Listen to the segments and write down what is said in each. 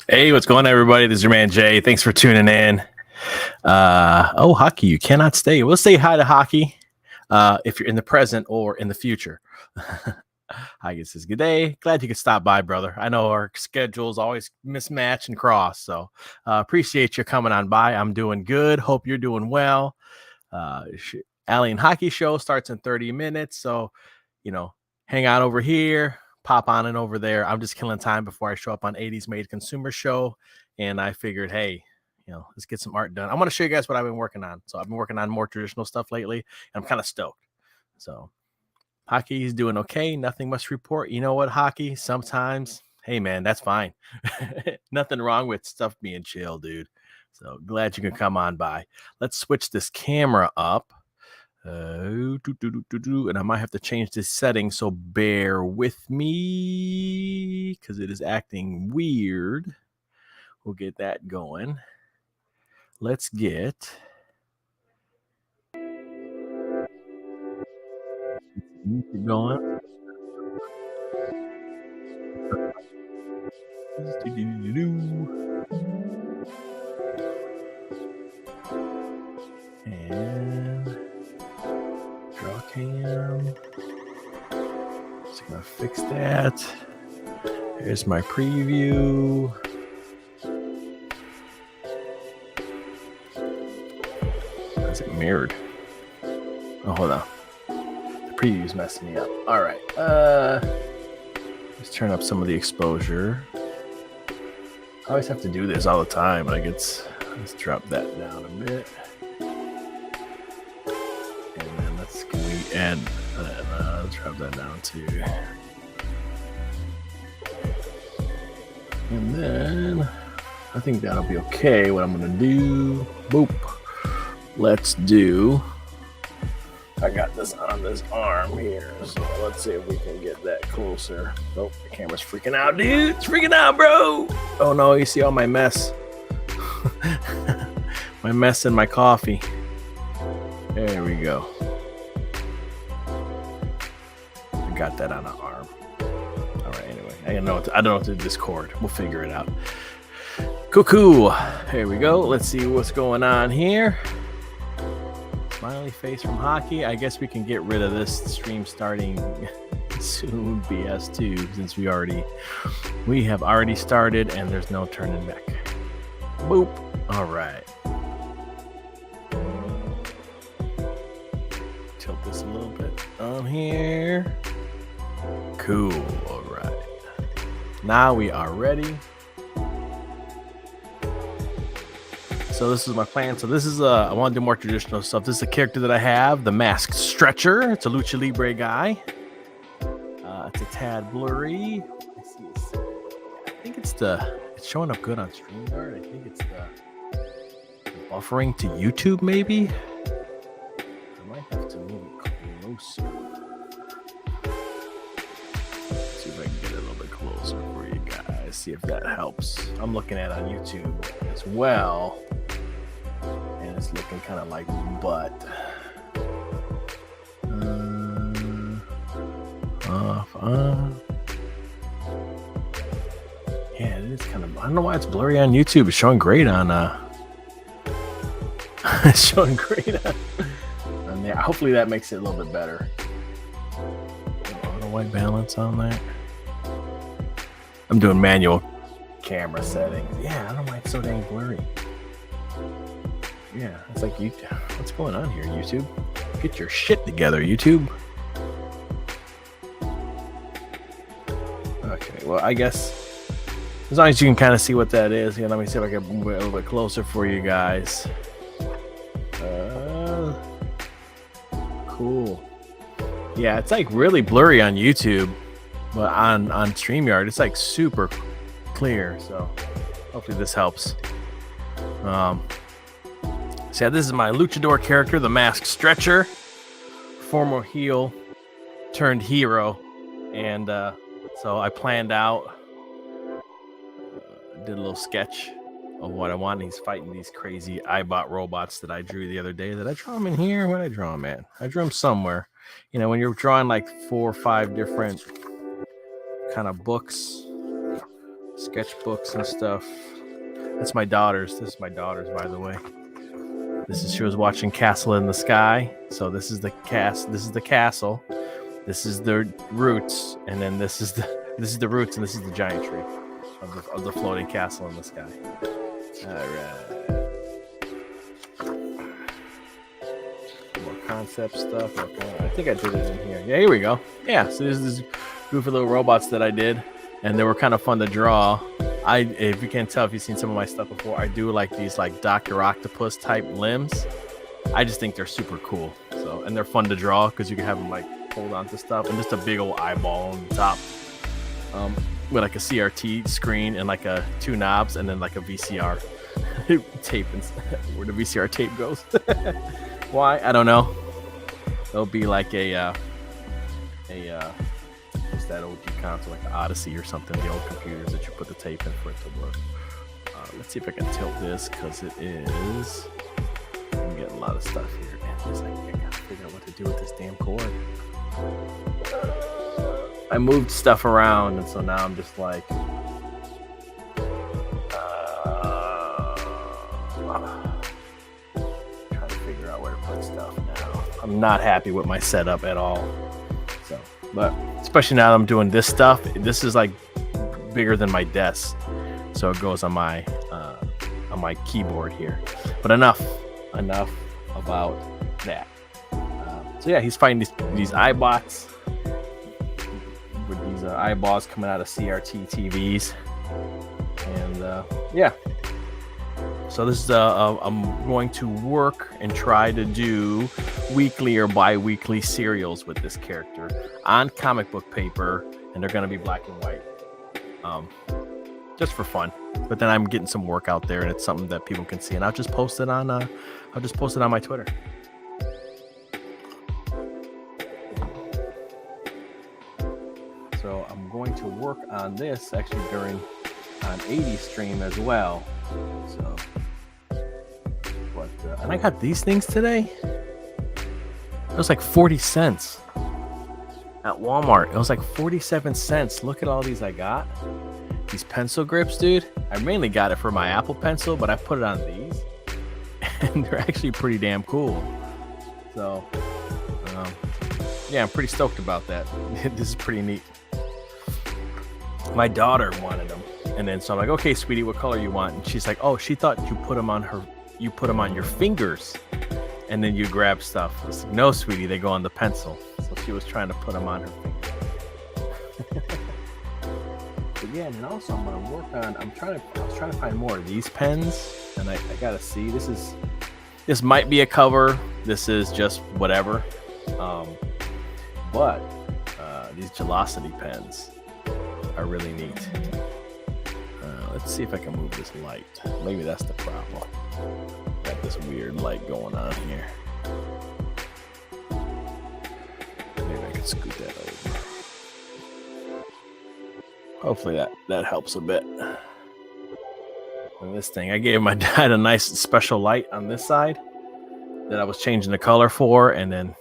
Hey, what's going on, everybody? This is your man Jay. Thanks for tuning in. Hockey, you cannot stay. We'll say hi to Hockey if you're in the present or in the future. Hockey says, good day. Glad you could stop by, brother. I know our schedules always mismatch and cross, so appreciate you coming on by. I'm doing good. Hope you're doing well. Alien Hockey Show starts in 30 minutes, so, hang out over here. Pop on and over there. I'm just killing time before I show up on 80s Made Consumer Show. And I figured, hey, let's get some art done. I want to show you guys what I've been working on. So I've been working on more traditional stuff lately, and I'm kind of stoked. So Hockey's doing okay. Nothing much to report. You know what, Hockey? Sometimes, hey, man, that's fine. Nothing wrong with stuff being chill, dude. So glad you can come on by. Let's switch this camera up. And I might have to change this setting, so bear with me because it is acting weird. We'll get that going. Let's get music going. And draw cam. Just gonna fix that. Here's my preview. Is it mirrored? Oh, hold on. The preview's messing me up. All right. Let's turn up some of the exposure. I always have to do this all the time. Let's drop that down a bit. And then let's drop that down too. And then I think that'll be okay. What I'm gonna do, boop. I got this on this arm here, so let's see if we can get that closer. Oh, the camera's freaking out, dude. It's freaking out, bro. Oh no, you see all my mess. My mess in my coffee. There we go. I got that on an arm. All right, anyway. I don't know what to Discord. We'll figure it out. Cool. Here we go. Let's see what's going on here. Smiley face from Hockey. I guess we can get rid of this stream starting soon, BS2, since we have already started and there's no turning back. Boop. All right. Tilt this a little bit on here. Cool. All right. Now we are ready. So this is my plan. So this is I want to do more traditional stuff. This is a character that I have, the Masked Stretcher. It's a Lucha Libre guy. It's a tad blurry. I think it's showing up good on StreamYard. I think it's the buffering to YouTube, maybe. I might have to move it closer. Let's see if I can get it a little bit closer for you guys. See if that helps. I'm looking at it on YouTube as well. And it's looking kind of like butt. Yeah, it is kind of. I don't know why it's blurry on YouTube. It's showing great on. It's showing great on there. Hopefully that makes it a little bit better. Auto white balance on that. I'm doing manual camera settings. Yeah, I don't know why it's so dang blurry. Yeah, it's like YouTube. What's going on here, YouTube? Get your shit together, YouTube. Okay, well, I guess as long as you can kind of see what that is. Let me see if I can move it a little bit closer for you guys. Cool. Yeah, it's like really blurry on YouTube, but on StreamYard, it's like super clear. So hopefully this helps. So yeah, this is my luchador character, the Masked Stretcher, former heel turned hero, and so I planned out, did a little sketch of what I want. He's fighting these crazy JBot robots that I drew the other day. Did I draw him in here? Where did I draw him at? I drew him somewhere. When you're drawing like 4 or 5 different kind of books sketchbooks and stuff. That's my daughter's. This is my daughter's, by the way. She was watching Castle in the Sky. So this is the castle. This is the roots, and then this is the roots, and this is the giant tree of the floating castle in the sky. All right. More concept stuff. Okay. I think I did it in here. Yeah, here we go. Yeah, so this is goofy little robots that I did, and they were kind of fun to draw. If you can't tell, if you've seen some of my stuff before, I do like these like Dr. Octopus type limbs. I just think they're super cool. So, and they're fun to draw because you can have them like hold on to stuff, and just a big old eyeball on the top, with like a CRT screen and like two knobs, and then like a VCR tape and where the VCR tape goes. Why? I don't know. It'll be like what's that old console, like the Odyssey or something, the old computers that you put the tape in for it to work. Let's see if I can tilt this, because it is, I'm getting a lot of stuff here, and it's like I gotta figure out what to do with this damn cord. I moved stuff around, and so now I'm just like trying to figure out where to put stuff now. I'm not happy with my setup at all. So, but especially now that I'm doing this stuff, this is like bigger than my desk, so it goes on my keyboard here. But enough about that. So yeah, he's fighting these iBots with these eyeballs coming out of CRT TVs, and yeah. So this is I'm going to work and try to do weekly or bi-weekly serials with this character on comic book paper, and they're going to be black and white, just for fun. But then I'm getting some work out there, and it's something that people can see, and I'll just post it on my Twitter. So I'm going to work on this actually during an 80s stream as well. So, but and I got these things today. It was like 40 cents at Walmart. It was like 47 cents. Look at all these I got. These pencil grips, dude. I mainly got it for my Apple Pencil, but I put it on these, and they're actually pretty damn cool. So, yeah, I'm pretty stoked about that. This is pretty neat. My daughter wanted them, and then so I'm like, okay, sweetie, what color you want? And she's like, oh, she thought you put them on your fingers, and then you grab stuff. I was like, no, sweetie, they go on the pencil. So she was trying to put them on her fingers. But yeah, and also I'm gonna work on. I was trying to find more of these pens, and I gotta see. This might be a cover. This is just whatever. But these Gelosity pens are really neat. Let's see if I can move this light. Maybe that's the problem. Got this weird light going on here. Maybe I can scoot that over. Hopefully that helps a bit. And this thing, I gave my dad a nice special light on this side that I was changing the color for, and then,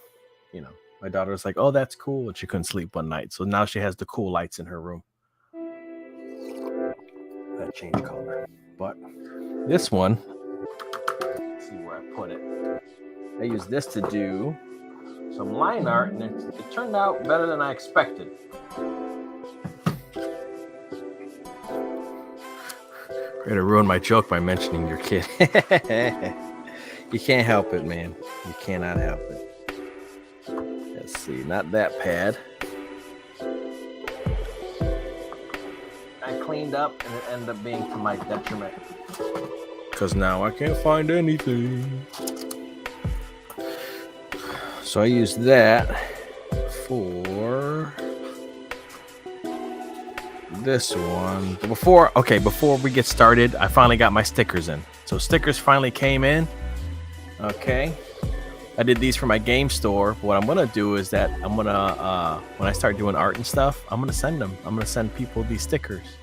my daughter was like, oh, that's cool, and she couldn't sleep one night. So now she has the cool lights in her room that change color. But this one, let's see where I put it. I used this to do some line art, and it turned out better than I expected. We're gonna ruin my joke by mentioning your kid. You can't help it, man. You cannot help it. Let's see, not that pad. I cleaned up, and it ended up being to my detriment, because now I can't find anything. So I used that for this one. Before we get started, I finally got my stickers in. So stickers finally came in. Okay. I did these for my game store. What I'm gonna do is that I'm gonna when I start doing art and stuff, I'm gonna send them. I'm gonna send people these stickers.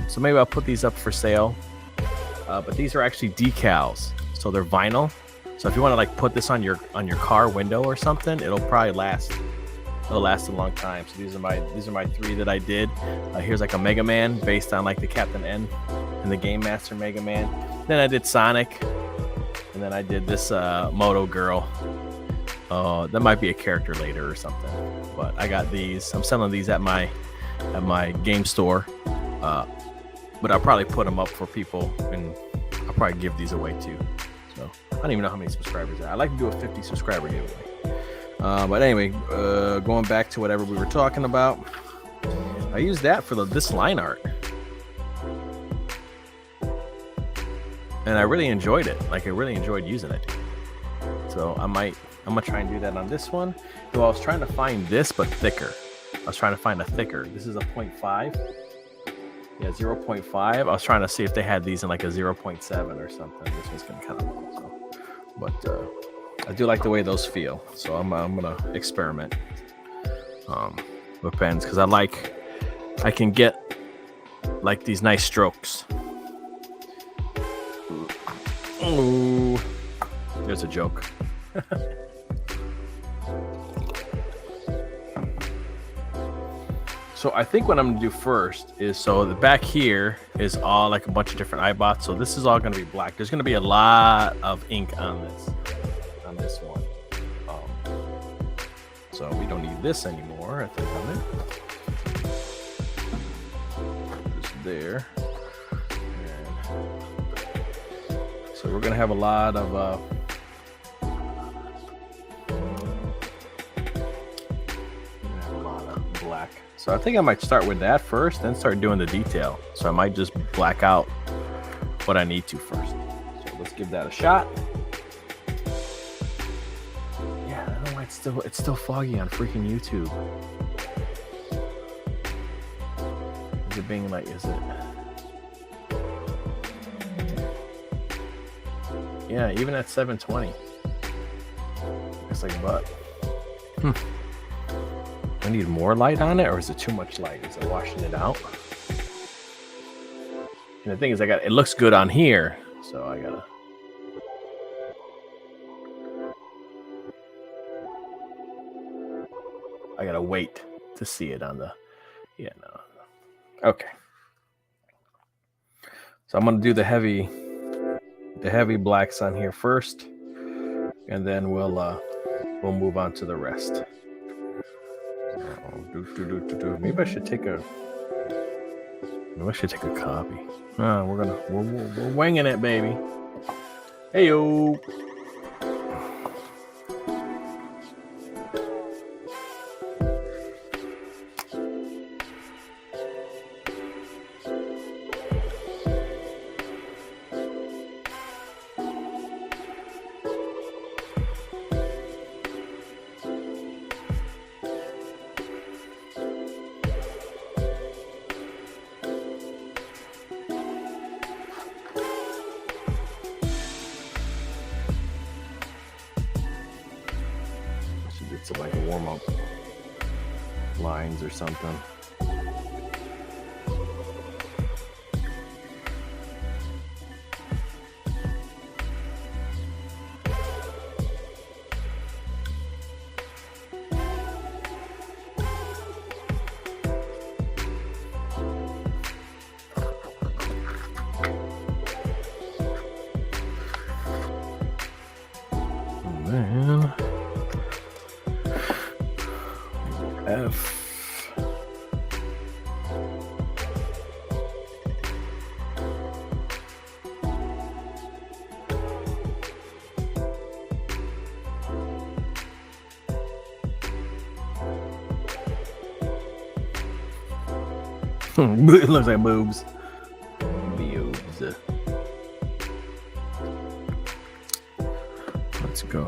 So maybe I'll put these up for sale. But these are actually decals, so they're vinyl. So if you want to like put this on your car window or something, it'll probably last it'll last a long time. So these are my 3 that I did. Here's like a Mega Man based on like the Captain N and the Game Master Mega Man. Then I did Sonic, and then I did this Moto Girl. That might be a character later or something. But I got these. I'm selling these at my game store. But I'll probably put them up for people, and I'll probably give these away too. So I don't even know how many subscribers there are. I like to do a 50 subscriber giveaway. But anyway, going back to whatever we were talking about, I used that for this line art, and I really enjoyed it. Like, I really enjoyed using it. So I'm gonna try and do that on this one. Though I was trying to find this, but thicker. I was trying to find a thicker. This is a 0.5. Yeah, 0.5. I was trying to see if they had these in like a 0.7 or something. This one's gonna kind of low, so. But I do like the way those feel. So I'm gonna experiment with pens, because I can get like these nice strokes. Ooh, there's a joke. So I think what I'm gonna do first is, so the back here is all like a bunch of different iBots. So this is all gonna be black. There's gonna be a lot of ink on this one. So we don't need this anymore. I think on it. Just there. And so we're gonna have a lot of black. So I think I might start with that first, then start doing the detail. So I might just black out what I need to first. So let's give that a shot. Yeah, I don't know why it's still foggy on freaking YouTube. Is it being like, is it? Yeah, even at 720. It's like, but. I need more light on it, or is it too much light? Is it washing it out? And the thing is, it looks good on here, so I gotta wait to see it on the, yeah, no. Okay. So I'm gonna do the heavy blacks on here first, and then we'll move on to the rest. Maybe I should take a copy. We're winging it, baby. Hey yo. It's like a warm-up lines or something. And then F. It looks like boobs. Boobs. Let's go.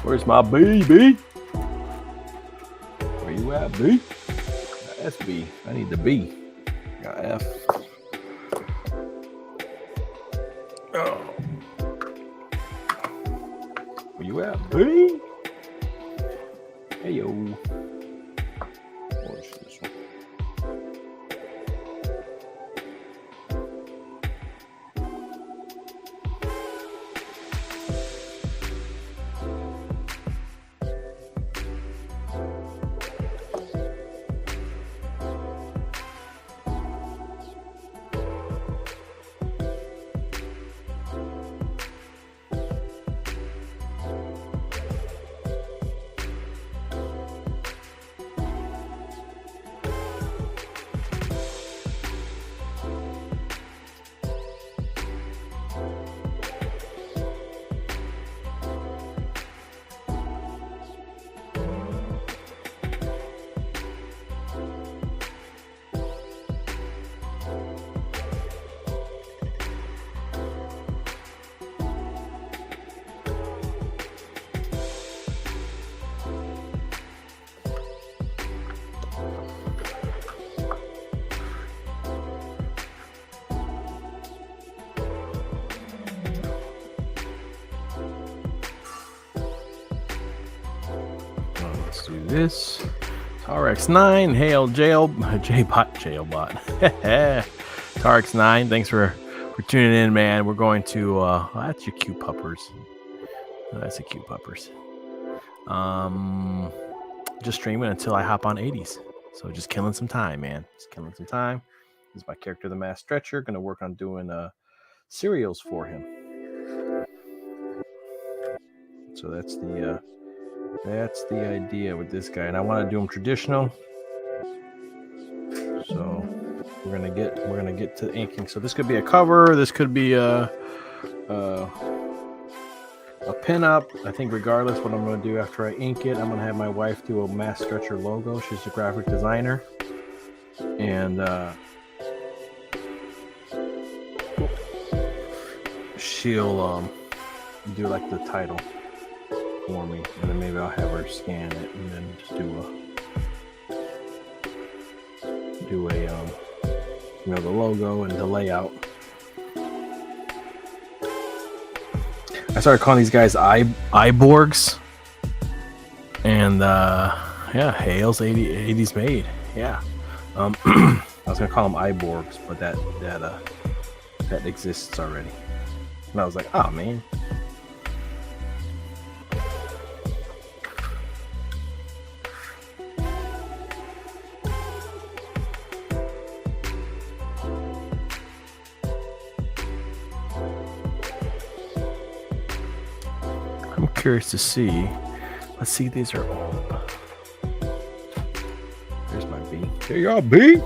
Where's my baby? Where you at, B? That's B. I need the B. Got F. Oh. Where you at, B? Hey yo. Where's this one? this. TarX9, hail JBot. TarX9, thanks for tuning in, man. We're going to that's your cute puppers. That's a cute puppers. Just streaming until I hop on 80s. So just killing some time, man. Just killing some time. This is my character, the Mass Stretcher. Gonna work on doing cereals for him. So that's the idea with this guy, and I want to do them traditional. So we're gonna get to inking. So this could be a cover. This could be a pin-up. I think regardless what I'm going to do after I ink it, I'm going to have my wife do a Mass Stretcher logo. She's a graphic designer. And she'll do like the title for me. And then maybe I'll have her scan it and then just do a the logo and the layout. I started calling these guys iBorgs, and yeah, Hale's 80s made. Yeah, I was gonna call them iBorgs, but that exists already. And I was like, oh man. I'm curious to see. Let's see, these are old. There's my B. There you are, B.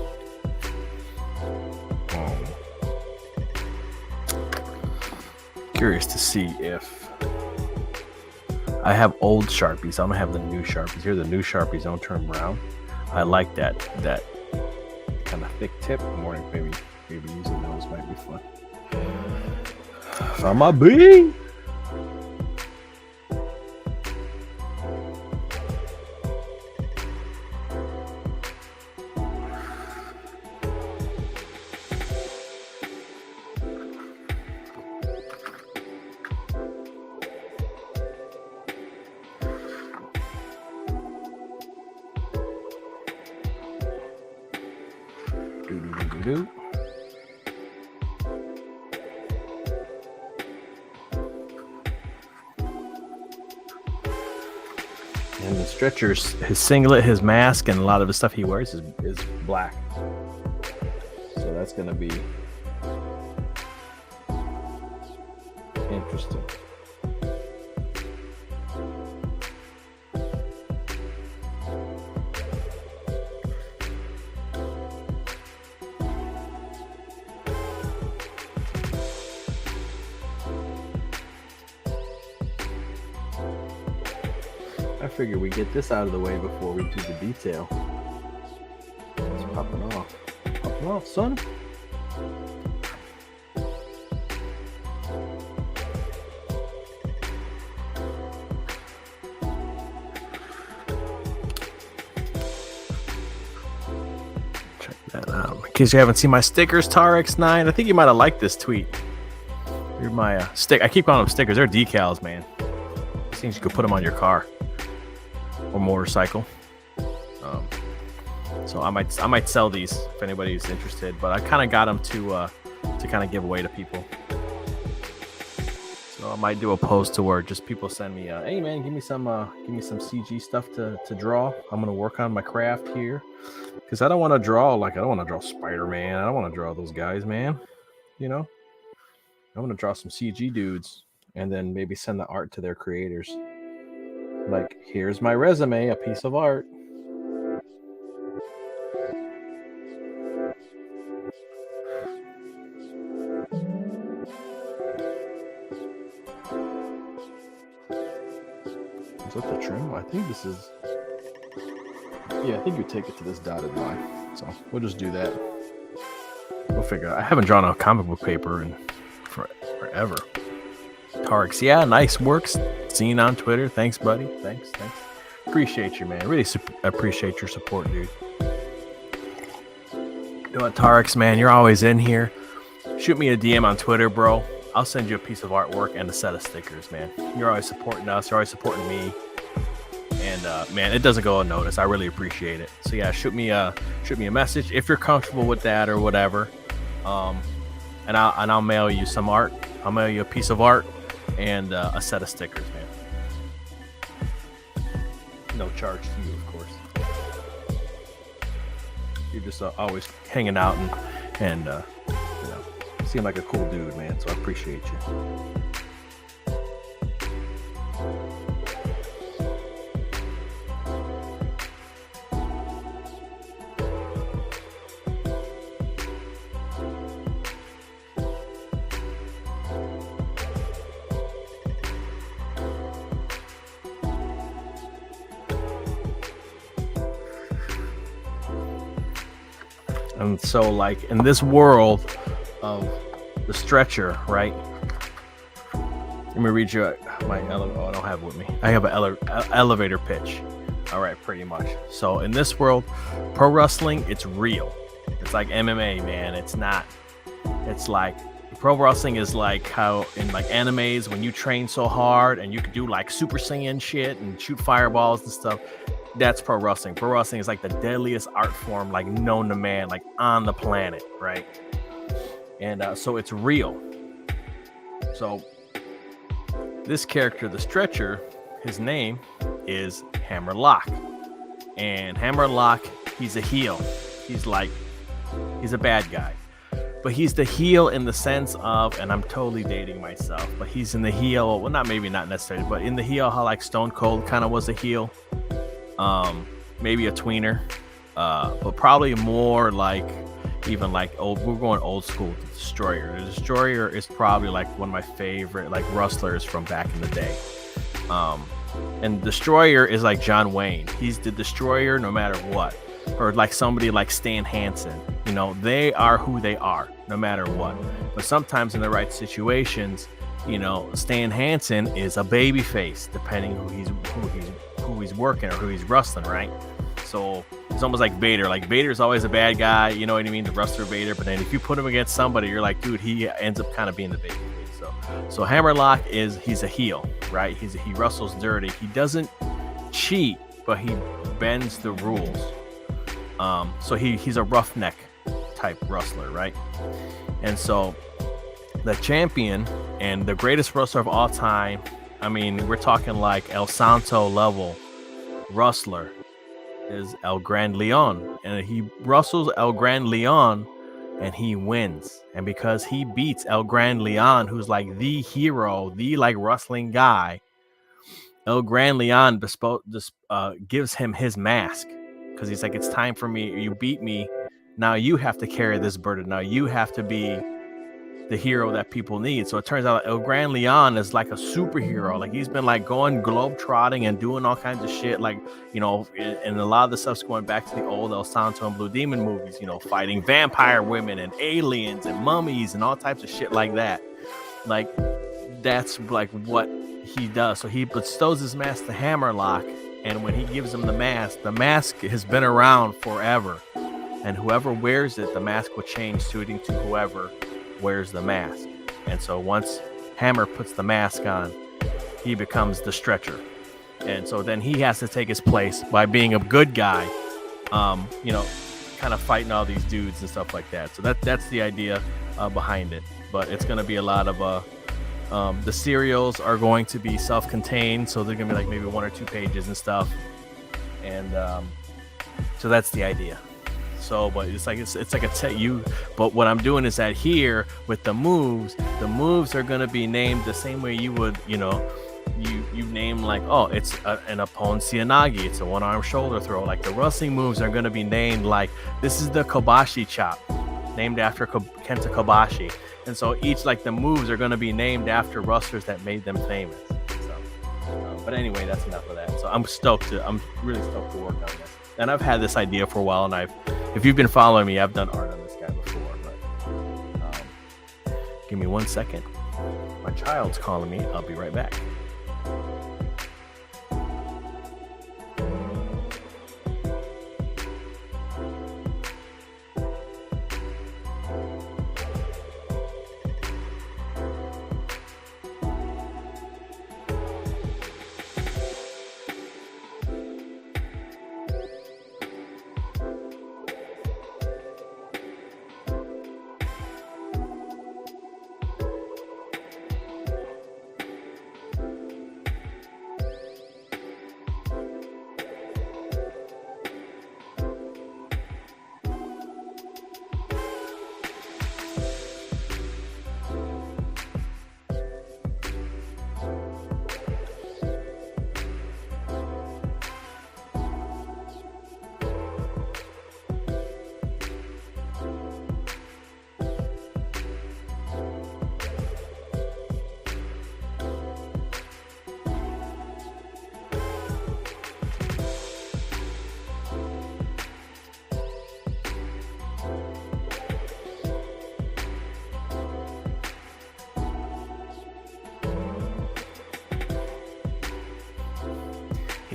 Curious to see if I have old Sharpies. I don't have the new Sharpies. Here, the new Sharpies don't turn brown. I like that kind of thick tip. More maybe using those might be fun. Found my B. And the Stretcher's, his singlet, his mask, and a lot of the stuff he wears is black. So that's going to be interesting. I figure we get this out of the way before we do the detail. It's popping off. Popping off, son. Check that out. In case you haven't seen my stickers, TarX9. I think you might have liked this tweet. Here's my stick. I keep calling them stickers. They're decals, man. These things you could put them on your car or motorcycle. So I might sell these if anybody's interested, but I kind of got them to kind of give away to people. So I might do a post to where just people send me, hey man, give me some CG stuff to draw. I'm gonna work on my craft here because I don't want to draw Spider-Man. I don't want to draw those guys, man. You know, I want to draw some CG dudes and then maybe send the art to their creators. Like, here's my resume, a piece of art. Is that the trim? I think this is... Yeah, I think you take it to this dotted line. So we'll just do that. We'll figure it out. I haven't drawn a comic book paper in forever. TarX, yeah, nice works. Seen on Twitter. Thanks, buddy. Thanks. Appreciate you, man. Really appreciate your support, dude. You know what, TarX, man? You're always in here. Shoot me a DM on Twitter, bro. I'll send you a piece of artwork and a set of stickers, man. You're always supporting us. You're always supporting me. And man, it doesn't go unnoticed. I really appreciate it. So yeah, shoot me a message if you're comfortable with that or whatever. And I'll mail you some art. I'll mail you a piece of art and a set of stickers, man. No charge to you, of course. You're just always hanging out and seem like a cool dude, man. So I appreciate you. And so, like, in this world of the stretcher, right? Let me read you my elevator. Oh, I don't have it with me. I have an elevator pitch. All right, pretty much. So in this world, pro wrestling, it's real. It's like MMA, man. It's not. It's like pro wrestling is like how in like animes when you train so hard and you could do like Super Saiyan shit and shoot fireballs and stuff. That's pro wrestling. Pro wrestling is like the deadliest art form like known to man, like on the planet, right? And so it's real. So this character, the Stretcher, his name is Hammerlock. And Hammerlock, he's a heel. He's a bad guy. But he's the heel in the sense of, and I'm totally dating myself, but he's in the heel, well, not necessarily, but in the heel how like Stone Cold kind of was a heel. Maybe a tweener, but probably more like even like we're going old school. The Destroyer. The Destroyer is probably like one of my favorite like wrestlers from back in the day. And Destroyer is like John Wayne. He's the Destroyer no matter what. Or like somebody like Stan Hansen. You know, they are who they are no matter what. But sometimes in the right situations, you know, Stan Hansen is a baby face depending who he's working or who he's wrestling, right? So it's almost like Vader. Like Vader's always a bad guy, you know what I mean? The wrestler Vader. But then if you put him against somebody, you're like, dude, he ends up kind of being the baby face. So Hammerlock he's a heel, right? He wrestles dirty. He doesn't cheat, but he bends the rules. So he's a roughneck type wrestler, right? And so the champion and the greatest wrestler of all time, I mean, we're talking like El Santo level wrestler, is El Gran Leon. And he wrestles El Gran Leon and he wins. And because he beats El Gran Leon, who's like the hero, the like wrestling guy, El Gran Leon gives him his mask. Because he's like, it's time for me. You beat me. Now you have to carry this burden. Now you have to be the hero that people need. So it turns out El Gran Leon is like a superhero. Like he's been like going globe-trotting and doing all kinds of shit. Like, you know, and a lot of the stuff's going back to the old El Santo and Blue Demon movies, you know, fighting vampire women and aliens and mummies and all types of shit like that. Like, that's like what he does. So he bestows his mask to Hammerlock. And when he gives him the mask has been around forever. And whoever wears it, the mask will change suiting to whoever wears the mask. And so once Hammer puts the mask on, he becomes the Stretcher. And so then he has to take his place by being a good guy, you know, kind of fighting all these dudes and stuff like that. So that's the idea behind it. But it's going to be a lot of the serials are going to be self-contained, so they're gonna be like maybe 1 or 2 pages and stuff, and so that's the idea. So, but it's like but what I'm doing is that here with the moves are gonna be named the same way you would, you know, you name like, oh, it's an Ippon Seoinage, it's a one-arm shoulder throw. Like the wrestling moves are gonna be named like, this is the Kobashi chop, named after Kenta Kobashi. And so each, like the moves are going to be named after wrestlers that made them famous. So, but anyway, that's enough of that. So I'm really stoked to work on this. And I've had this idea for a while, and if you've been following me, I've done art on this guy before. But give me 1 second. My child's calling me. I'll be right back.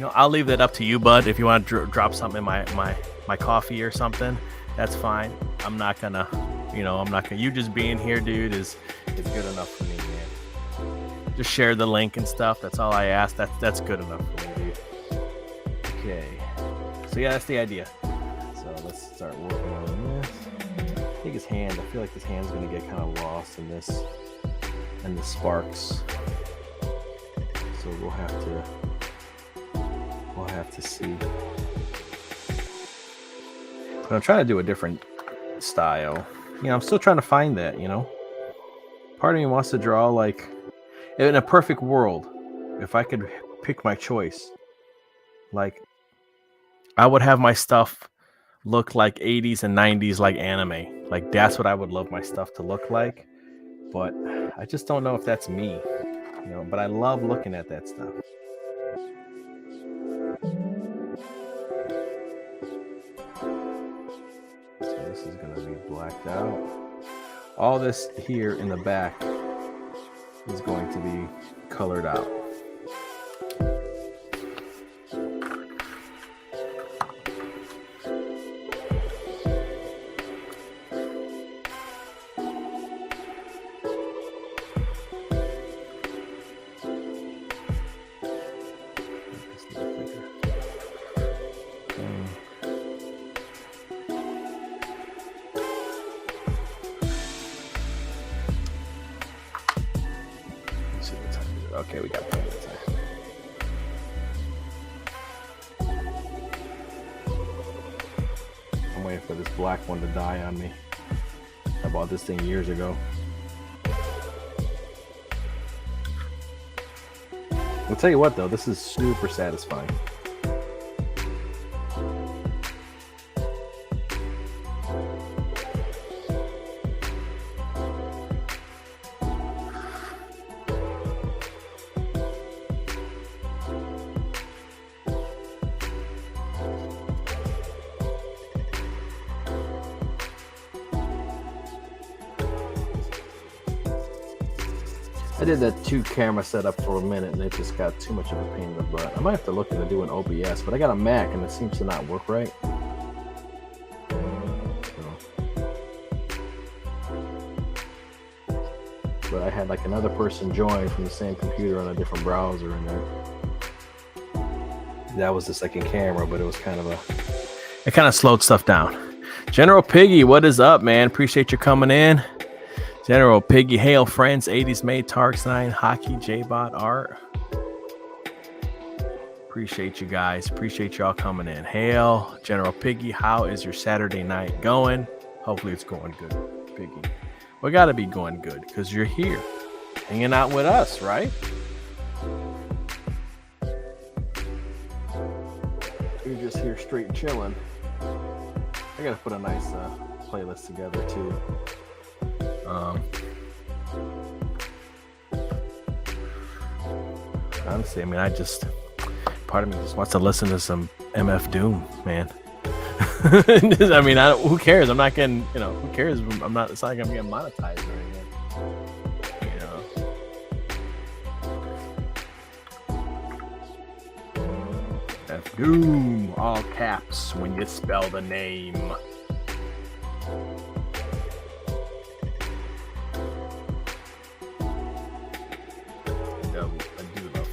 I'll leave that up to you, bud. If you want to drop something in my coffee or something, that's fine. I'm not gonna, you just being here, dude, is good enough for me, man. Just share the link and stuff. That's all I ask. That's good enough for me, dude. Okay. So yeah, that's the idea. So let's start working on this. I think his hand, I feel like his hand's gonna get kind of lost in this and the sparks. So we'll have to see. But I'm trying to do a different style. I'm still trying to find that, Part of me wants to draw like in a perfect world, if I could pick my choice, like I would have my stuff look like 80s and 90s like anime. Like that's what I would love my stuff to look like. But I just don't know if that's me. But I love looking at that stuff. So this is going to be blacked out. All this here in the back is going to be colored out. Okay, we got plenty of time. I'm waiting for this black one to die on me. I bought this thing years ago. I'll tell you what though, this is super satisfying. I did that 2-camera setup for a minute and it just got too much of a pain in the butt. I might have to look into doing OBS, but I got a Mac and it seems to not work right. But I had like another person join from the same computer on a different browser, and that was the second camera, but it was it kind of slowed stuff down. General Piggy, what is up, man? Appreciate you coming in. General Piggy, hail friends, 80s made, Tarks 9, hockey, JBot, art. Appreciate you guys. Appreciate y'all coming in. Hail, General Piggy, how is your Saturday night going? Hopefully it's going good, Piggy. We got to be going good because you're here hanging out with us, right? You're just here straight chilling. I got to put a nice playlist together too. Honestly, I mean, part of me just wants to listen to some MF Doom, man. I mean, who cares? I'm not getting, who cares? It's not like I'm getting monetized or anything. F Doom, all caps when you spell the name. I do love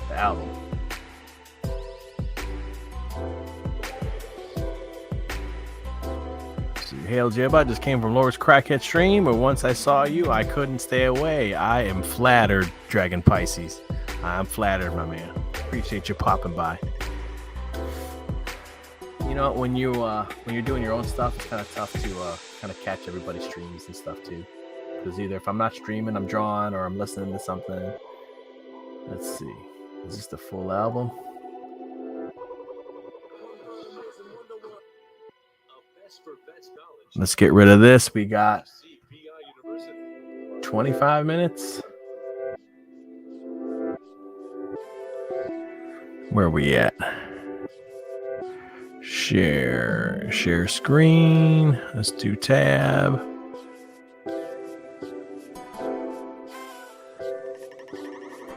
the album. Hail JBot, just came from Laura's Crackhead stream, but once I saw you, I couldn't stay away. I am flattered, Dragon Pisces. I'm flattered, my man. Appreciate you popping by. When you're doing your own stuff, it's kind of tough to kind of catch everybody's streams and stuff too. Because either if I'm not streaming, I'm drawing, or I'm listening to something. Let's see. Is this the full album? Let's get rid of this. We got 25 minutes. Where are we at? Share screen. Let's do tab.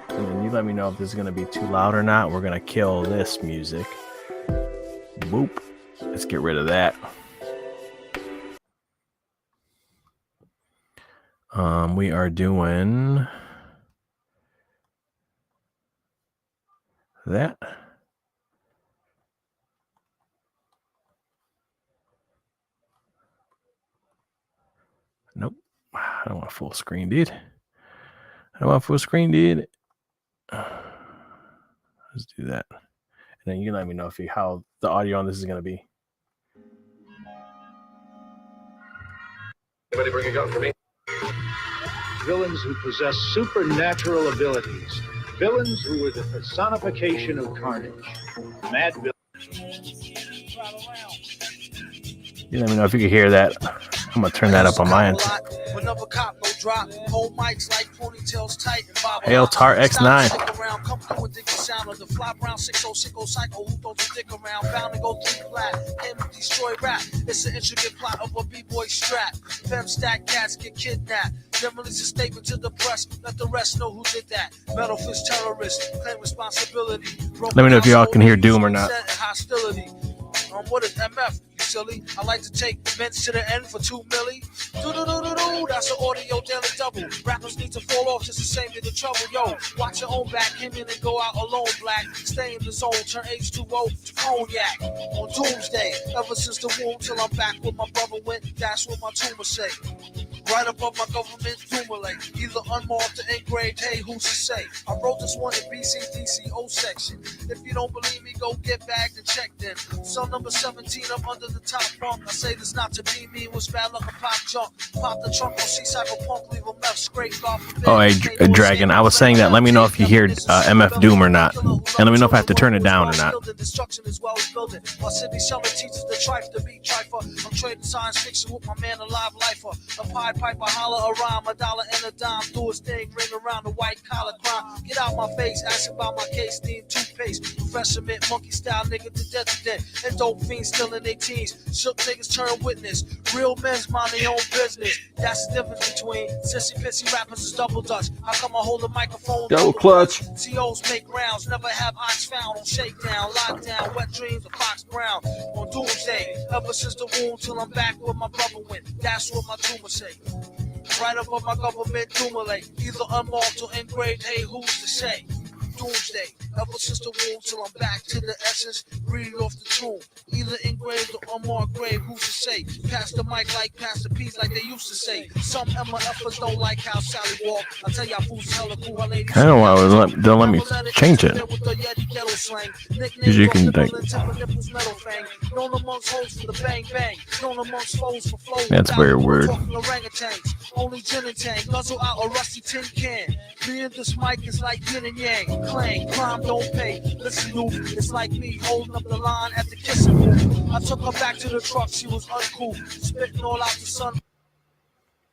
And then You let me know if this is going to be too loud or not. We're going to kill this music. Boop. Let's get rid of that. We are doing that. Nope. I don't want full screen, dude. Let's do that. And then you can let me know how the audio on this is going to be. Anybody bring a gun for me? Villains who possess supernatural abilities. Villains who were the personification of carnage. Mad villains. You let me know if you can hear that. I'm going to turn that up on my end. Hail Tar X9. It's an intricate plot of a b-boy strap. Fem stack cats get kidnapped. Then release a statement to the press. Let the rest know who did that. Metal fist terrorist. Claim responsibility. Let me know if y'all can hear Doom or not. Hostility. What is MF? You silly. I like to take men's to the end for 2 milli. Do-do-do-do-do. That's an audio daily double. Rappers need to fall off just to save me the trouble. Yo, watch your own back. Him in and go out alone, black. Stay in the zone. Turn H2O to cognac. On doomsday. Ever since the womb till I'm back with my brother went. That's what my tumor say. Right above my government accumulate. Either unmarked or engraved. Hey, who's to say? I wrote this one in BCDCO section. If you don't believe me, go get bagged and checked in. Cell number 17, I'm under the top bunk. I say this not to be me. Was bad luck a pop junk. Pop the trunk on C Cyberpunk. Leave a meth scrape off. Oh, hey, Dragon. I was saying that. Let me know if you hear MF Doom or not. And let me know if I have to turn it down or not. Destruction is well as building. My city selling teaches the trife to be trifer. I'm trading science fiction with my man, a live lifer. A Pied Piper, holler, a rhyme, a dollar and a dime. Do his thing, ring around the white collar crime. Get out my face, ask about my case, need toothpaste. Professor Mint, monkey style nigga to death to death. And dope fiends still in their teens. Shook niggas turn witness. Real men's mind their own business. That's the difference between sissy pissy rappers is double dutch. How come I hold a microphone? Double clutch. COs make rounds, never have ox found on shakedown, lockdown, wet dreams of Fox Brown. On doomsday, ever since the womb till I'm back where my brother went. That's what my tumor say. Right above my government accumulate. Either unmarked or engraved, hey, who's to say? Doomsday, ever since the womb till I'm back to the essence, read off the tomb. Either engraved or unmarked grave, who's to say? Pass the mic like pass the peas like they used to say. Some MFers don't like how Sally walk. I tell y'all fools hella cool. I don't know why don't let me change it. Because you can think. That's very weird. Only gin and tang, guzzle out a rusty tin can. Me and this mic is like yin and yang. Clang, crime don't pay. Listen, you, it's like me holding up the line at the kissing booth. I took her back to the truck, she was uncool, spitting all out the sun.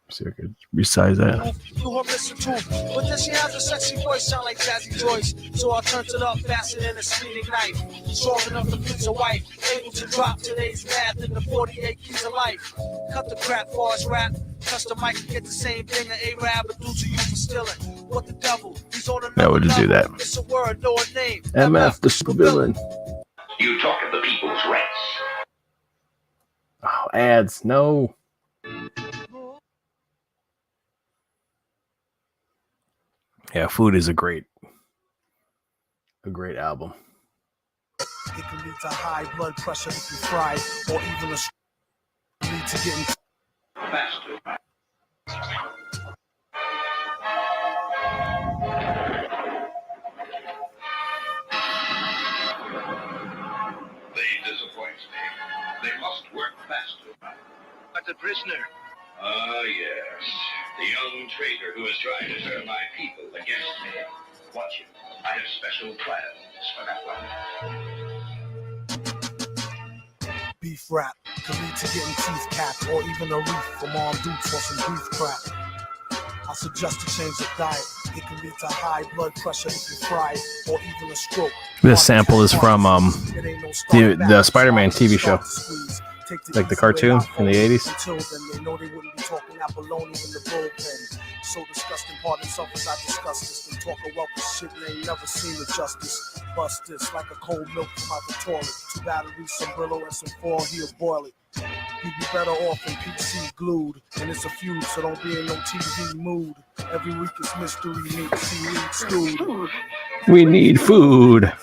See if I could resize that. Through her missing tooth. But then she has a sexy voice, sound like Jazzy Joyce. So I turned it up faster than a speeding knife. Strong enough to please a wife. Able to drop today's math in the 48 keys of life. Cut the crap for us rap. Touch the mic and get the same thing an A-Rab would do to you for stealing. What the devil? He's on another would do that. It's a word, no a name. MF, the supervillain. You talk of the people's rights. Oh, ads, no. Yeah, Food is a great album. It can lead to high blood pressure if you fry, or even a lead to getting faster. They disappoint me. They must work faster. But the prisoner. Ah, yes. The young traitor who is trying to turn my people against me. Watch him. I have special plans for that one. beef rap can lead to getting teeth capped, or even a reef from armed dudes for some beef crap. I suggest to change the diet. It can lead to high blood pressure if you fry it, or even a stroke. This sample is from the Spider-Man TV show. Like the cartoon in the 80s. Until then, they know they wouldn't be talking Apollonian in the bullpen. So disgusting, pardon self as I discuss this. They talk a wealth of shit and ain't never seen the justice. Bust this like a cold milk from out the toilet. 2 batteries, some Brillo, and some foil, he'll boil it. You'd be better off in PC glued. And it's a feud, so don't be in no TV mood. Every week is mystery meat, seaweed stewed. We need food.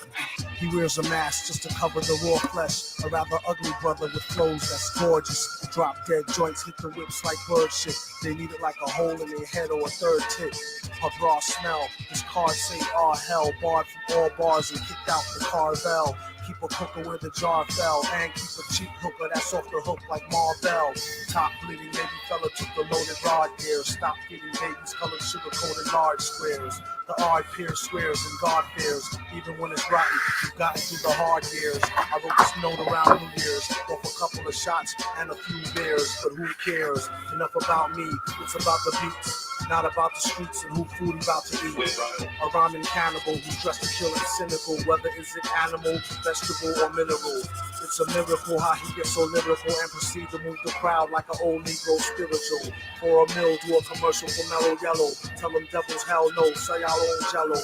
He wears a mask just to cover the raw flesh. A rather ugly brother with flows that's gorgeous. Drop dead joints hit the whips like bird shit. They need it like a hole in their head or a third tit. Her bra smell. His cards say, "Ah, hell." Barred from all bars and kicked out the Carvel. Keep a cooker where the jar fell. And keep a cheap hooker that's off the hook like Marvel. Top bleeding baby fella took the loaded rod there. Stop feeding babies colored sugar-coated large squares. The odd peer swears and God fears. Even when it's rotten, you've gotten through the hard years. I wrote this note around New Year's. Off a couple of shots and a few beers. But who cares? Enough about me. It's about the beats. Not about the streets and who food he's about to eat. A rhyming cannibal who's dressed to kill and cynical. Whether is it animal, vegetable, or mineral. It's a miracle how he gets so lyrical and proceed to move the crowd like an old Negro spiritual. For a meal, do a commercial for Mellow Yellow. Tell them devils hell no, say y'all own jello.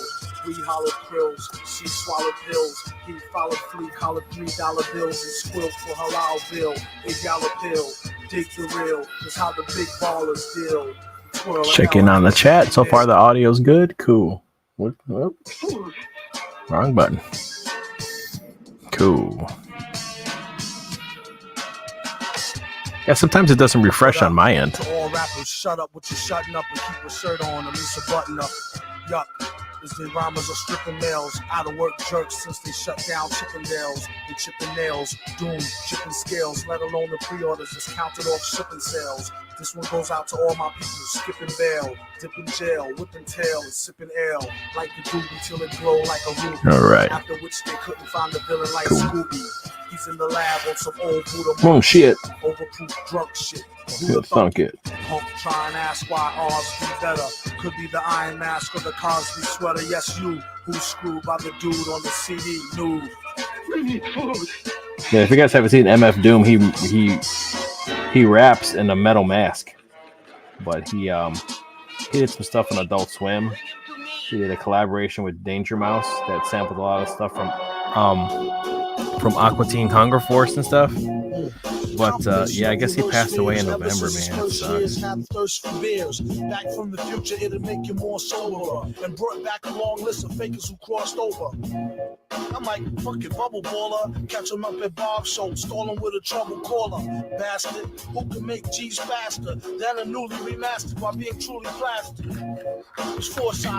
We hollowed krills, she swallowed pills. He followed fleek, hollered $3 bills and squilled for halal bill. $8 pill, dig the real, is how the big ballers deal. Check in on the chat. So far, the audio's good. Cool. Whoop. Wrong button. Cool. Yeah, sometimes it doesn't refresh on my end. To all rappers, shut up with your shutting up and keep a shirt on, at least a button up. Yuck. As the rhymers are stripping nails, out of work jerks since they shut down Chippendales and chipping nails, doomed, chipping scales, let alone the pre-orders that's counted off shipping sales. This one goes out to all my people skipping bail, dipping jail, whipping tail, and sipping ale, like the doobie till it glow like a ruby. All right. After which they couldn't find the villain like Scooby. He's in the lab on some old Buddha. Oh shit. Overproof drunk shit. Who'da thunk it? Punk try and ask why ours be better. Could be the Iron Mask or the Cosby sweater. Yes, you who's screwed by the dude on the CD. Nude. We need food. Yeah, if you guys haven't seen MF Doom, he raps in a metal mask, but he did some stuff on Adult Swim. He did a collaboration with Danger Mouse that sampled a lot of stuff from Aqua Teen Hunger Force and stuff. But yeah, I guess he passed away in November, man. It sucks. Thirst for beers. Back from the future, it'll make you more sober. And brought back a long list of fakers who crossed over. I'm like fucking bubble baller. Catch him up at Bob's show, stall him with a trouble caller. Bastard, who can make G's faster than a newly remastered while being truly plastic.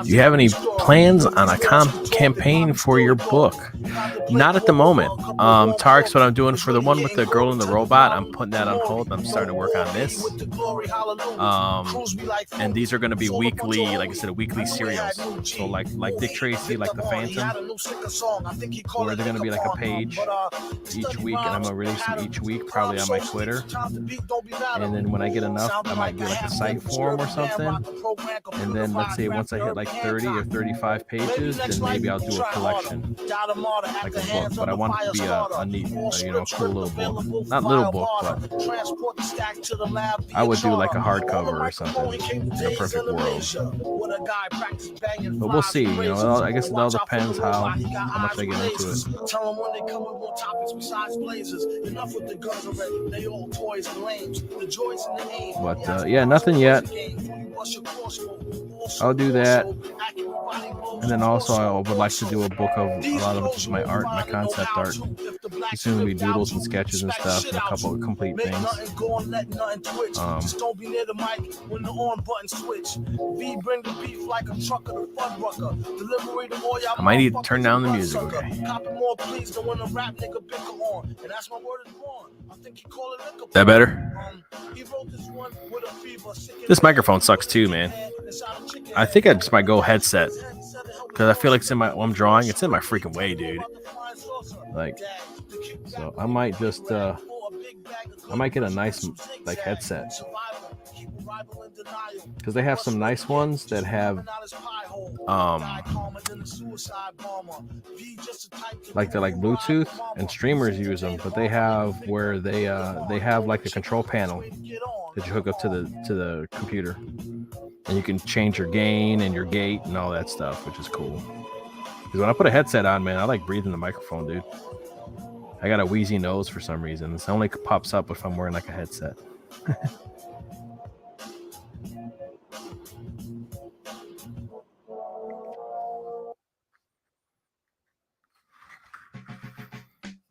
Do you have any plans on a campaign for your book? Not at the moment. Tark's what I'm doing for the one with the girl and the robot. I'm putting that on hold. I'm starting to work on this. And these are going to be weekly, like I said, weekly serials. So like Dick Tracy, like The Phantom, where they're going to be like a page each week, and I'm going to release them each week, probably on my Twitter. And then when I get enough, I might do like a site for them or something. And then let's say once I hit like 30 or 35 pages, then maybe I'll do a collection, like a book. But I want it to be a neat, cool little book. Not little book, but I would do like a hardcover or something in a perfect world. But we'll see. I guess it all depends how much I get into it. But yeah, nothing yet. I'll do that. And then also I would like to do a book of a lot of just my art, my concept art. It's going to be doodles and sketches and stuff, and a couple of complete things. I might need to turn down the music, okay? That better? This microphone sucks too, man. I think I just might go headset, because I feel like it's when I'm drawing, it's in my freaking way, dude. Like, so I might just I might get a nice like headset, because they have some nice ones that have like they're like Bluetooth, and streamers use them, but they have where they have like a control panel that you hook up to the computer, and you can change your gain and your gate and all that stuff, which is cool. Because when I put a headset on, man, I like breathing the microphone, dude. I got a wheezy nose for some reason. It only pops up if I'm wearing like a headset.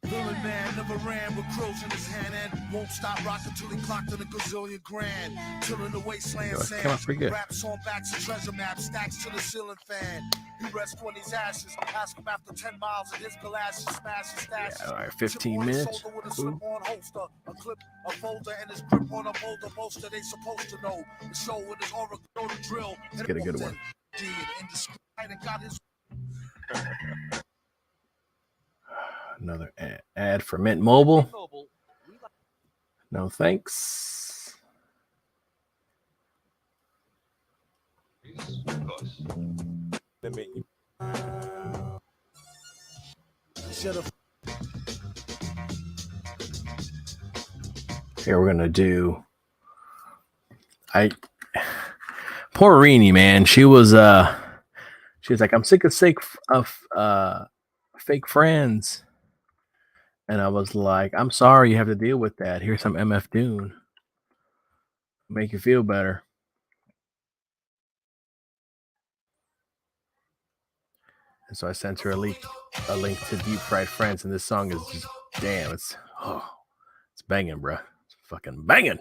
Villain man never ran with crows in his hand and won't stop rocking till he clocked in a gazillion grand. Till in the wasteland sand, raps on backs of treasure maps, stacks to the ceiling fan. He rests on his ashes, ask him after 10 miles of his galoshes, smash his stashes. Yeah, all right, 15 minutes. With a slip-on holster, a clip, a folder, and his grip on a boulder bolster. They supposed to know the show with his aura go to drill. Let's get a good one. Got his Another ad for Mint Mobile. No thanks. Here we're gonna do. Poor Rini, man. She was like, I'm sick of fake friends. And I was like, I'm sorry you have to deal with that. Here's some MF Doom. Make you feel better. And so I sent her a link to Deep Fried Friends, and this song is just, damn, it's banging, bro. It's fucking banging.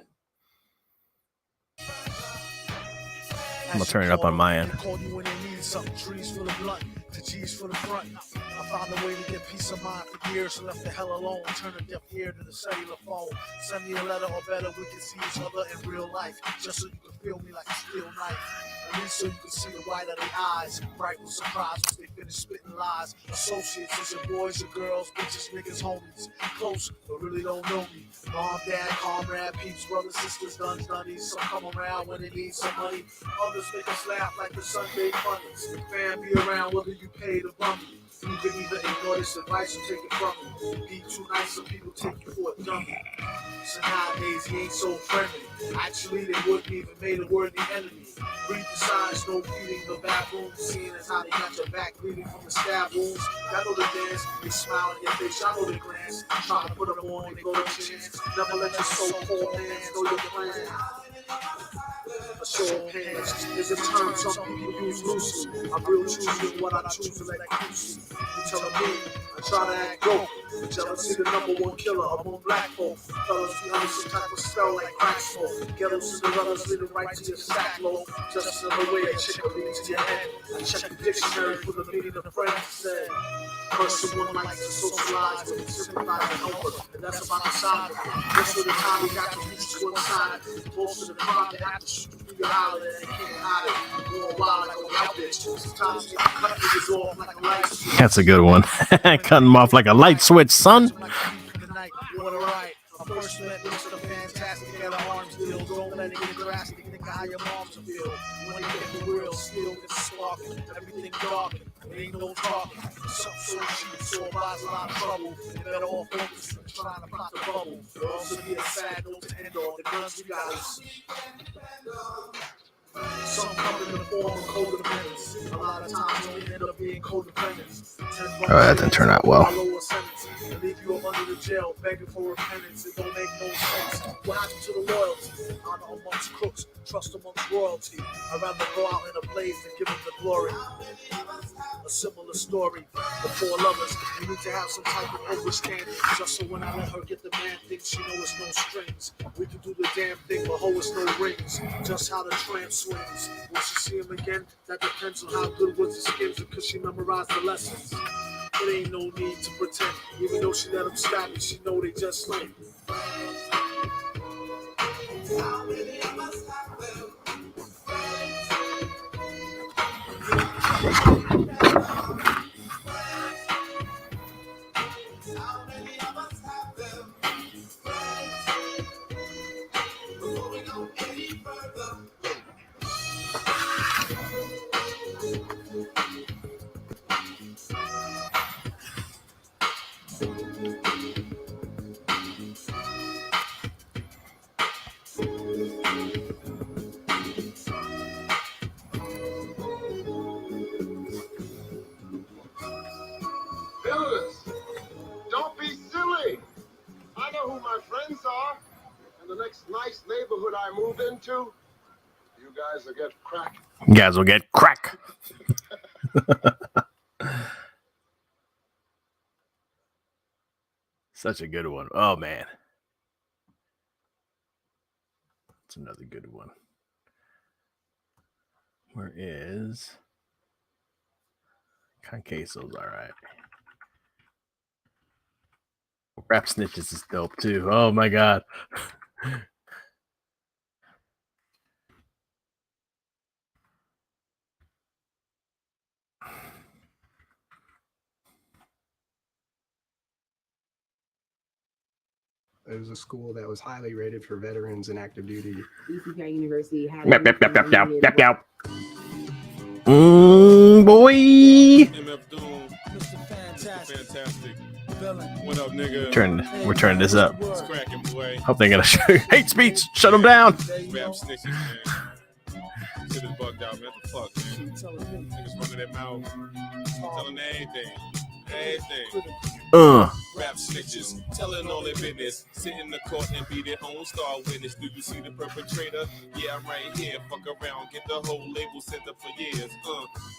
I'm gonna turn it up on my end. To G's for the front. I found a way to get peace of mind for years and left the hell alone. Turn a deaf ear to the cellular phone. Send me a letter or better, we can see each other in real life. Just so you can feel me like a steel knife. At least so you can see the white of the eyes. Bright with surprise once they finish spitting lies. Associates is your boys, your girls, bitches, niggas, homies. Close, but really don't know me. Mom, dad, comrade, peeps, brothers, sisters, guns, dunnies. Some come around when they need some money. Others make us laugh like the Sunday funnies. Fan be around whether you pay the bummy. You can either ignore this advice or take it from me. Be too nice, some people take you for a dummy. So nowadays he ain't so friendly. Actually, they wouldn't even made a worthy enemy. Read the signs, no feeding the bathroom. Seeing as how they got your back bleeding from the stab wounds. Y'all know the dance, they smile in your face, y'all know the glance. Trying to put them on, they go to chance. Never let your so-called hands know your plan. A show of hands is a term some people use loosely. I'm real choosing what I choose to let you see. You telling me I try to act dope. But jealousy the #1 killer among black folk. Fellas be under some type of spell like crack smoke. Ghetto Cinderella's leading right to your sack low. Just another way a chick will lead to your head. I check the dictionary for the meaning of friends said. Person one likes to socialize with, sympathize and help her, and that's about the side. Most of the time we got to reach to one side. Most of the time they have to shoot through your island and they can't hide it. Go a while like a white bitch. Sometimes you cut niggas off like a light switch. That's a good one. Cutting them off like a light switch, son. First met Mr. Fantastic at an arms deal. Don't let it get drastic. Think how your mom's feel. When you get the real steel, it's sparking. Everything dark. Ain't no talking. Some sort of shit, so it buys a lot of trouble. You better all focus on trying to pop the bubble. There'll also be a sad note to end on. The guns we got is. Some come in the form of codependence. A lot of times we end up being codependents. All right, that didn't turn out well. Leave you up under the jail, begging for repentance. It don't make no sense. What happened to the loyalty? Honor amongst crooks, trust amongst royalty. I'd rather go out in a blaze than give them the glory. A similar story. The four lovers, we need to have some type of understanding. Just so when I let her get the man thing, she know it's no strings. We can do the damn thing, but ho, it's no rings. Just how the tramp swings. Will she see him again? That depends on how good was the skins, because she memorized the lessons. It ain't no need to pretend. Even though she let them stab me, she know they just like. How many of us have them? How many of us have them? Before we go any further. I move into, you guys will get crack. You guys will get crack. Such a good one. Oh, man. That's another good one. Where is Conqueso's? All right. Rap Snitches is dope too. Oh my god. It was a school that was highly rated for veterans and active duty. ECK University had Yep, yep, yep, yep, yep, yep, yep. Boy. MF Doom. Mr. Fantastic. What up, nigga? We're turning this up. It's cracking, boy. Hope they're gonna show hate speech. Shut them down. Rap snitches, man. Shit is bugged out, man. What the fuck, man? Niggas running their mouth. Telling everything. Rap snitches, telling all their business. Sit in the court and be their own star witness. Do you see the perpetrator? Yeah, I'm right here. Fuck around, get the whole label sent up for years.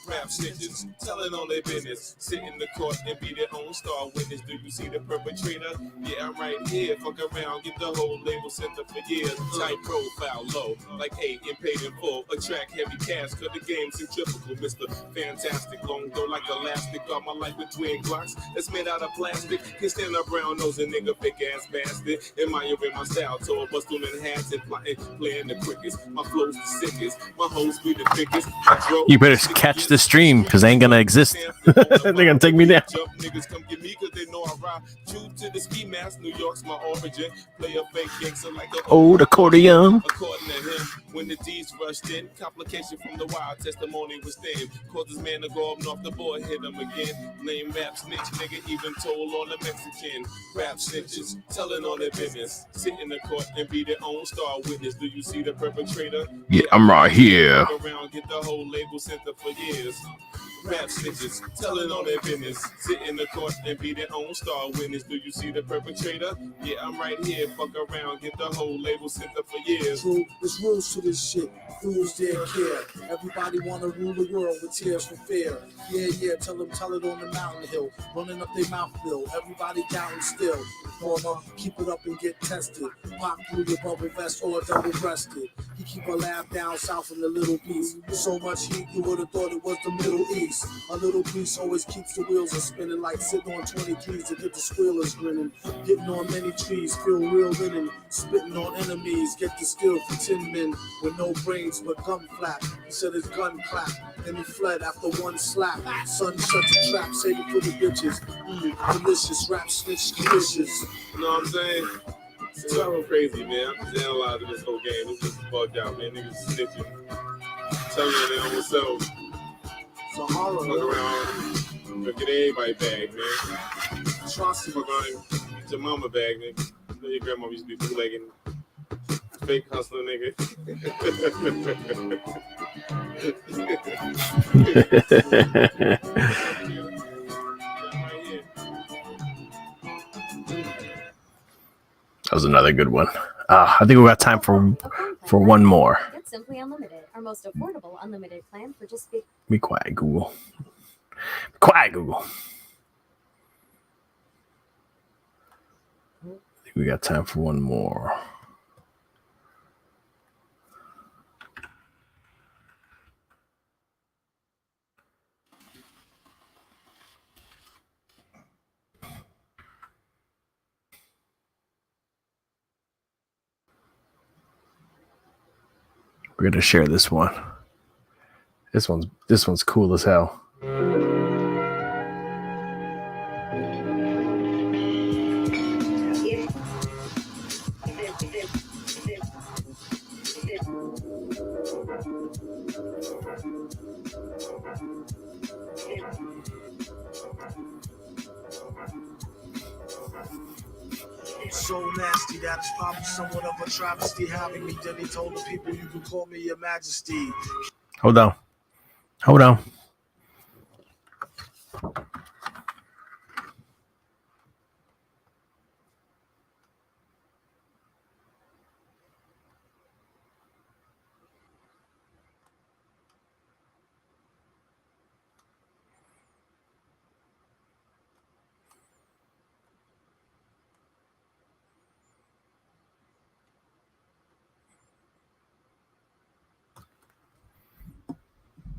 Rap snitches, telling all their business. Sit in the court and be their own star witness. Do you see the perpetrator? Yeah, I'm right here. Fuck around, get the whole label sent up for years. Tight profile, low, like 8 and paid in full. Attract heavy cash, cause the game's centrifugal. Mr. Fantastic, long though like elastic. Got my life with twin Glocks that's made out of plastic. Can stand up brown nose and nigga fake ass bastard. Admiring my style, tour bust on in hats and plotting, playing the quickest. My flow's the sickest, my hoes be the biggest. You better catch the stream because they ain't gonna exist. They're gonna take me down. Niggas come get me cause they know I ride. True to the ski mask, New York's my origin. Play a fake gangster like a old accordion. According to him, when the D's rushed in, complication from the wild testimony was thin. Caused this man to go up and off the board, hit him again. Lame rap snitch, nigga, even told on the Mexican. Rap snitches, telling on their business. Sit in the court and be their own star witness. Do you see the perpetrator? Yeah, I'm right here. Around, get the whole label sent up for years. Rap snitches, telling all their business. Sit in the court and be their own star witness. Do you see the perpetrator? Yeah, I'm right here. Fuck around, get the whole label sent up for years. True, there's rules to this shit. Fools didn't care. Everybody wanna rule the world with tears for fear. Yeah, tell it on the mountain hill. Running up their mouth bill. Everybody down still. Informer, keep it up and get tested. Pop through your bubble vest or double breasted. He keep a lab down south in the Little East. So much heat, you would've thought it was the Middle East. A little piece always keeps the wheels a spinning, like sitting on 23s to get the squealers grinning. Getting on many trees, feel real linen. Spitting on enemies, get the skill for 10 men with no brains but gun flap. He said his gun clap, then he fled after one slap. Son shut the trap, save it for the bitches. Delicious, rap snitch, delicious. You know what I'm saying? It's so crazy, man. I'm just analyzing this whole game. It's just bugged out, man. Niggas snitching. Telling you their own self. It's a horror. Fuck around. Get everybody bag, man. Trust me. Fuck around. Get your mama bag, nigga. You know your grandma used to be bootlegging. Fake hustler, nigga. That was another good one. I think we got time for one more. Get Simply Unlimited, our most affordable unlimited plan for just Be quiet, Google. Be quiet, Google. I think we got time for one more. We're gonna share this one. This one's cool as hell. So nasty that it's probably somewhat of a travesty having me. Then he told the people, you can call me your majesty. Hold on.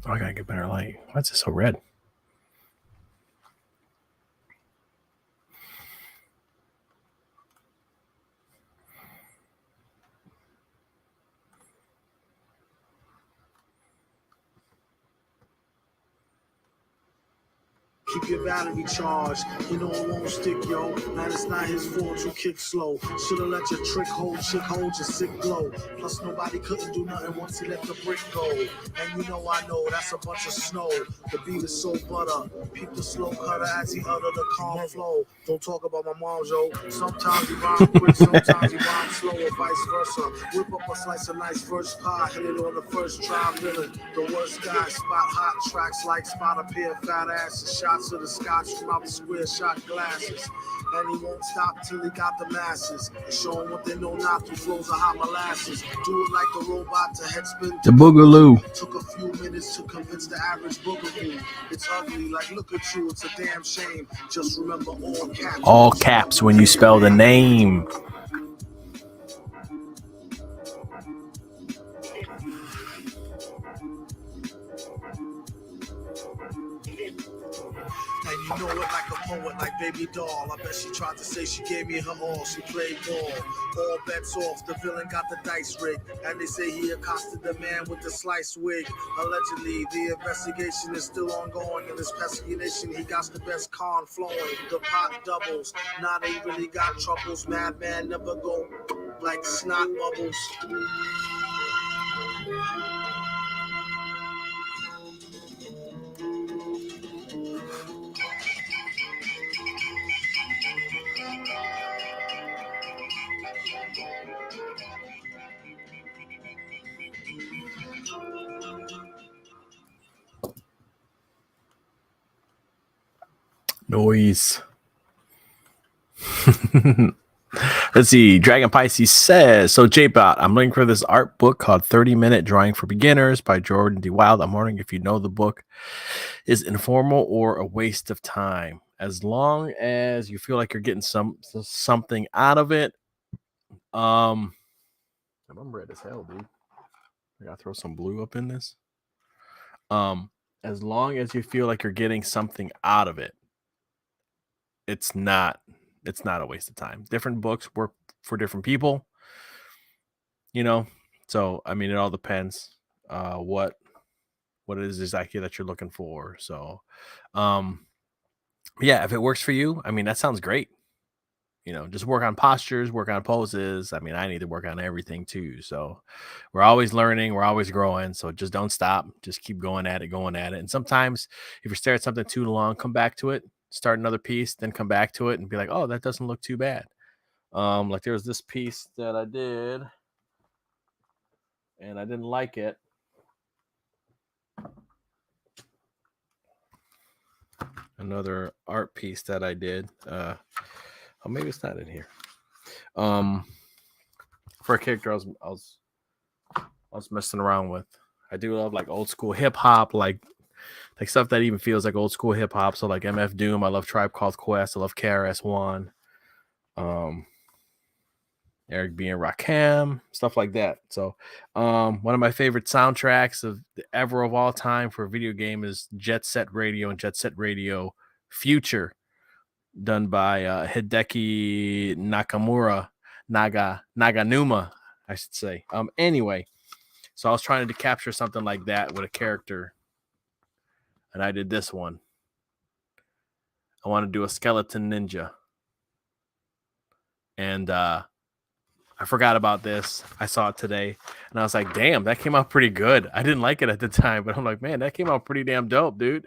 Oh, I gotta get better light. Why is it so red? Keep your battery charged. You know it won't stick, yo. Man, it's not his fault you kick slow. Should've let your chick hold your sick glow. Plus nobody couldn't do nothing once he let the brick go. And you know I know that's a bunch of snow. The beat is so butter. Peep the slow cutter as he utter the calm flow. Don't talk about my mom, yo. Sometimes he rhyme quick, sometimes he rhyme slow, or vice versa. Whip up a slice of nice first pie, hit it on the first try, villain. The worst guy, spot hot tracks like spot a pair of fat asses. Shots of the scotch from out the square shot glasses. And he won't stop till he got the masses. And show them what they know not through flows of hot molasses. Do it like the robot to head spin. The Boogaloo. Took a few minutes to convince the average boogaloo. It's ugly, like look at you, it's a damn shame. Just remember all caps. All caps when you spell the name. And you know it like a poet, like baby doll. I bet she tried to say she gave me her all. She played ball. All bets off. The villain got the dice rigged. And they say he accosted the man with the sliced wig. Allegedly, the investigation is still ongoing. In this pesky nation, he got the best con flowing. The pot doubles. Now they really got troubles. Madman never go like snot bubbles. Noise. Let's see. Dragon Pisces says, so JBot, I'm looking for this art book called 30-Minute Drawing for Beginners by Jordan D. Wild. I'm wondering if you know the book is informal or a waste of time. As long as you feel like you're getting something out of it. I'm red as hell, dude. I gotta throw some blue up in this. As long as you feel like you're getting something out of it, it's not a waste of time. Different books work for different people, you know. So I mean, it all depends what it is exactly that you're looking for. So yeah, if it works for you, I mean, that sounds great. You know, just work on postures, work on poses. I mean, I need to work on everything too. So we're always learning, we're always growing. So just don't stop. Just keep going at it. And sometimes if you stare at something too long, come back to it, start another piece, then come back to it and be like, oh, that doesn't look too bad. Like there was this piece that I did and I didn't like it. Another art piece that I did. Oh, maybe it's not in here. For a character I was messing around with. I do love like old school hip hop, like stuff that even feels like old school hip hop. So like MF Doom, I love Tribe Called Quest, I love KRS-One, Eric B and Rakim, stuff like that. So one of my favorite soundtracks of ever of all time for a video game is Jet Set Radio and Jet Set Radio Future, done by Hideki Naganuma, I should say. Anyway, so I was trying to capture something like that with a character, and I did this one. I want to do a skeleton ninja, and I forgot about this. I saw it today, and I was like, damn, that came out pretty good. I didn't like it at the time, but I'm like, man, that came out pretty damn dope, dude.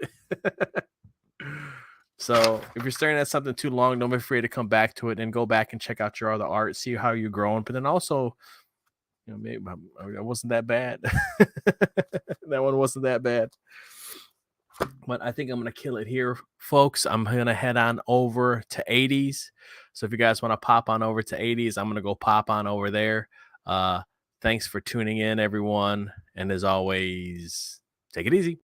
So if you're staring at something too long, don't be afraid to come back to it and go back and check out your other art, see how you're growing. But then also, you know, maybe it wasn't that bad. That one wasn't that bad. But I think I'm going to kill it here, folks. I'm going to head on over to 80s. So if you guys want to pop on over to 80s, I'm going to go pop on over there. Thanks for tuning in, everyone. And as always, take it easy.